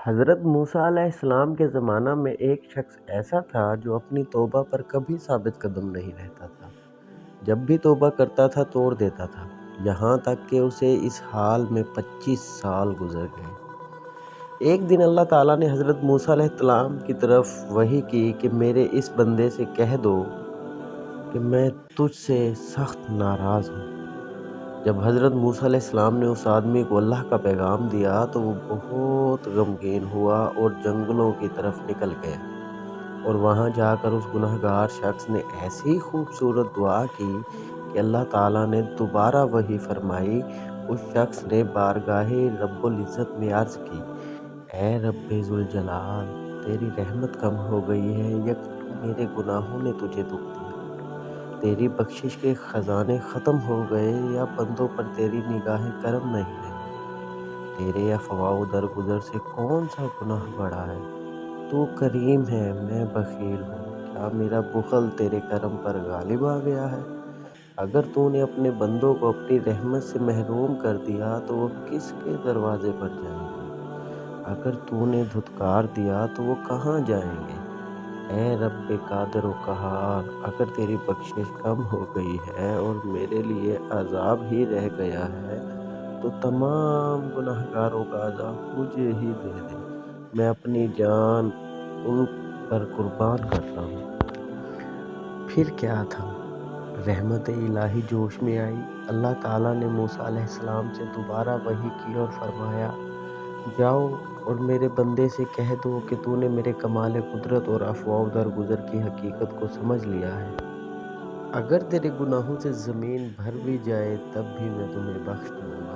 حضرت موسیٰ علیہ السلام کے زمانہ میں ایک شخص ایسا تھا جو اپنی توبہ پر کبھی ثابت قدم نہیں رہتا تھا۔ جب بھی توبہ کرتا تھا توڑ دیتا تھا، یہاں تک کہ اسے اس حال میں 25 سال گزر گئے۔ ایک دن اللہ تعالیٰ نے حضرت موسیٰ علیہ السلام کی طرف وحی کی کہ میرے اس بندے سے کہہ دو کہ میں تجھ سے سخت ناراض ہوں۔ جب حضرت موسیٰ علیہ السلام نے اس آدمی کو اللہ کا پیغام دیا تو وہ بہت غمگین ہوا اور جنگلوں کی طرف نکل گیا، اور وہاں جا کر اس گنہگار شخص نے ایسی خوبصورت دعا کی کہ اللہ تعالیٰ نے دوبارہ وحی فرمائی۔ اس شخص نے بارگاہ رب العزت میں عرض کی، اے رب ذوالجلال، تیری رحمت کم ہو گئی ہے یا میرے گناہوں نے تجھے دکھ دیا؟ تیری بخشش کے خزانے ختم ہو گئے یا بندوں پر تیری نگاہ کرم نہیں رہی؟ تیرے افواہ و درگزر سے کون سا گناہ بڑا ہے؟ تو کریم ہے، میں بخیل ہوں، کیا میرا بخل تیرے کرم پر غالب آ گیا ہے؟ اگر تو نے اپنے بندوں کو اپنی رحمت سے محروم کر دیا تو وہ کس کے دروازے پر جائیں گے؟ اگر تو نے دھتکار دیا تو وہ کہاں جائیں گے؟ اے رب قادر و قہار، اگر تیری بخشش کم ہو گئی ہے اور میرے لیے عذاب ہی رہ گیا ہے تو تمام گنہگاروں کا عذاب مجھے ہی دے دے، میں اپنی جان ان پر قربان کرتا ہوں۔ پھر کیا تھا؟ رحمت الہی جوش میں آئی۔ اللہ تعالیٰ نے موسیٰ علیہ السلام سے دوبارہ وحی کی اور فرمایا، جاؤ اور میرے بندے سے کہہ دو کہ تو نے میرے کمال قدرت اور افواہ و درگزر کی حقیقت کو سمجھ لیا ہے۔ اگر تیرے گناہوں سے زمین بھر بھی جائے تب بھی میں تمہیں بخش دوں گا۔